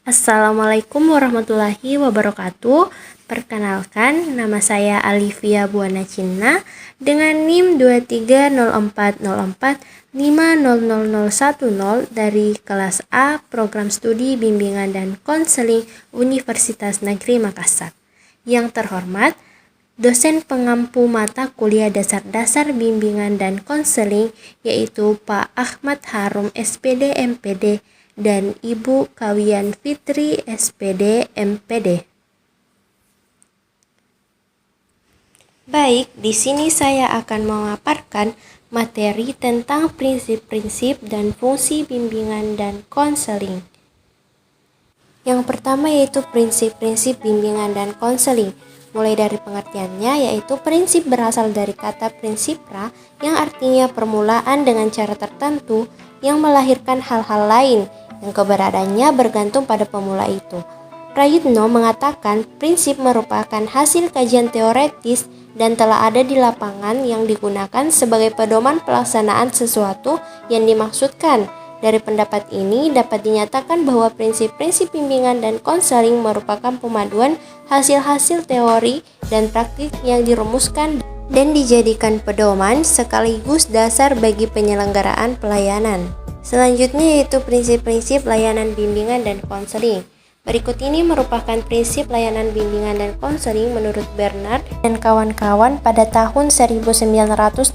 Assalamualaikum warahmatullahi wabarakatuh. Perkenalkan, nama saya Alivia Buana Cina dengan NIM 230404500010 dari kelas A Program Studi Bimbingan dan Konseling Universitas Negeri Makassar. Yang terhormat, dosen pengampu mata kuliah dasar-dasar bimbingan dan konseling yaitu Pak Ahmad Harum SPD MPD dan Ibu Kawian Fitri SPD MPD. Baik, di sini saya akan memaparkan materi tentang prinsip-prinsip dan fungsi bimbingan dan konseling. Yang pertama yaitu prinsip-prinsip bimbingan dan konseling. Mulai dari pengertiannya, yaitu prinsip berasal dari kata prinsipra yang artinya permulaan dengan cara tertentu yang melahirkan hal-hal lain yang keberadaannya bergantung pada pemula itu. Prayitno mengatakan prinsip merupakan hasil kajian teoretis dan telah ada di lapangan yang digunakan sebagai pedoman pelaksanaan sesuatu yang dimaksudkan. Dari pendapat ini dapat dinyatakan bahwa prinsip-prinsip bimbingan dan konseling merupakan pemaduan hasil-hasil teori dan praktik yang dirumuskan dan dijadikan pedoman sekaligus dasar bagi penyelenggaraan pelayanan. Selanjutnya yaitu prinsip-prinsip layanan bimbingan dan konseling. Berikut ini merupakan prinsip layanan bimbingan dan konseling menurut Bernard dan kawan-kawan pada tahun 1969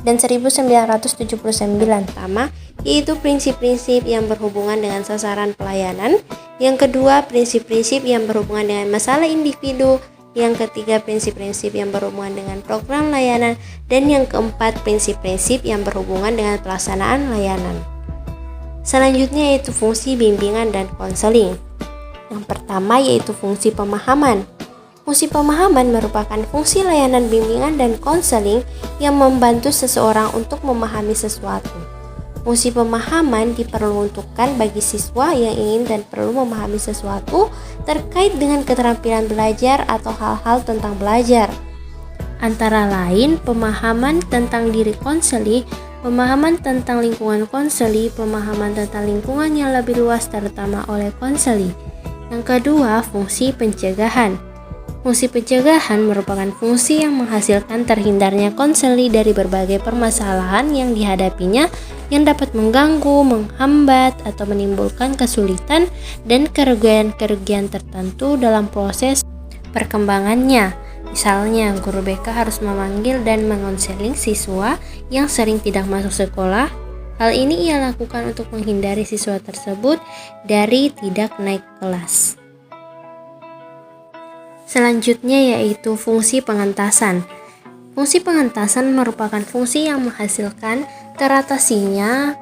dan 1979. Pertama, yaitu prinsip-prinsip yang berhubungan dengan sasaran pelayanan. Yang kedua, prinsip-prinsip yang berhubungan dengan masalah individu. Yang ketiga, prinsip-prinsip yang berhubungan dengan program layanan. Dan yang keempat, prinsip-prinsip yang berhubungan dengan pelaksanaan layanan. Selanjutnya yaitu fungsi bimbingan dan konseling. Yang pertama yaitu fungsi pemahaman. Fungsi pemahaman merupakan fungsi layanan bimbingan dan konseling yang membantu seseorang untuk memahami sesuatu. Fungsi pemahaman diperuntukkan bagi siswa yang ingin dan perlu memahami sesuatu terkait dengan keterampilan belajar atau hal-hal tentang belajar. Antara lain, pemahaman tentang diri konseli, pemahaman tentang lingkungan konseli, pemahaman tentang lingkungan yang lebih luas terutama oleh konseli. Yang kedua, fungsi pencegahan. Fungsi pencegahan merupakan fungsi yang menghasilkan terhindarnya konseli dari berbagai permasalahan yang dihadapinya yang dapat mengganggu, menghambat, atau menimbulkan kesulitan dan kerugian-kerugian tertentu dalam proses perkembangannya. Misalnya, guru BK harus memanggil dan mengonseling siswa yang sering tidak masuk sekolah. Hal ini ia lakukan untuk menghindari siswa tersebut dari tidak naik kelas. Selanjutnya yaitu fungsi pengentasan. Fungsi pengentasan merupakan fungsi yang menghasilkan teratasinya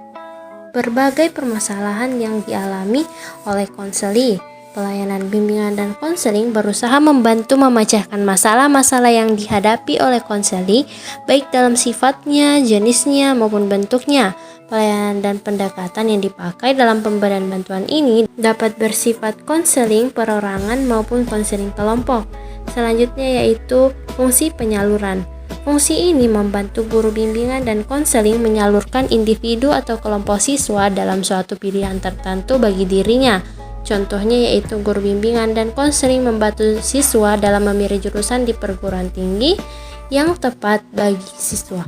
berbagai permasalahan yang dialami oleh konseli. Pelayanan bimbingan dan konseling berusaha membantu memecahkan masalah-masalah yang dihadapi oleh konseli, baik dalam sifatnya, jenisnya, maupun bentuknya. Pelayanan dan pendekatan yang dipakai dalam pemberian bantuan ini dapat bersifat konseling perorangan maupun konseling kelompok. Selanjutnya yaitu fungsi penyaluran. Fungsi ini membantu guru bimbingan dan konseling menyalurkan individu atau kelompok siswa dalam suatu pilihan tertentu bagi dirinya. Contohnya yaitu guru bimbingan dan konseling membantu siswa dalam memilih jurusan di perguruan tinggi yang tepat bagi siswa.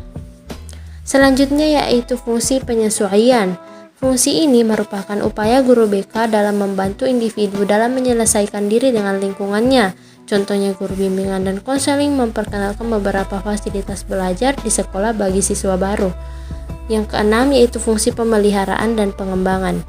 Selanjutnya yaitu fungsi penyesuaian. Fungsi ini merupakan upaya guru BK dalam membantu individu dalam menyelesaikan diri dengan lingkungannya. Contohnya guru bimbingan dan konseling memperkenalkan beberapa fasilitas belajar di sekolah bagi siswa baru. Yang keenam yaitu fungsi pemeliharaan dan pengembangan.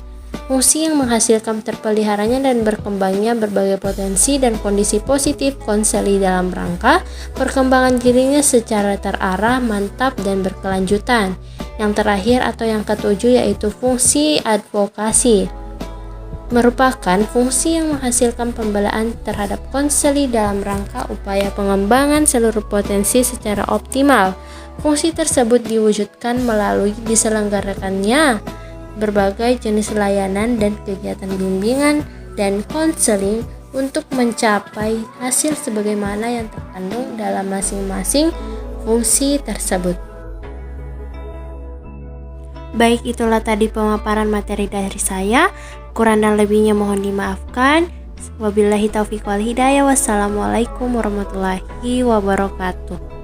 Fungsi yang menghasilkan terpeliharanya dan berkembangnya berbagai potensi dan kondisi positif konseli dalam rangka perkembangan dirinya secara terarah, mantap, dan berkelanjutan. Yang terakhir atau yang ketujuh yaitu fungsi advokasi. Merupakan fungsi yang menghasilkan pembelaan terhadap konseli dalam rangka upaya pengembangan seluruh potensi secara optimal. Fungsi tersebut diwujudkan melalui diselenggarakannya berbagai jenis layanan dan kegiatan bimbingan dan konseling untuk mencapai hasil sebagaimana yang terkandung dalam masing-masing fungsi tersebut. Baik, itulah tadi pemaparan materi dari saya. Kurang dan lebihnya mohon dimaafkan. Wabillahi taufiq wal hidayah. Wassalamualaikum warahmatullahi wabarakatuh.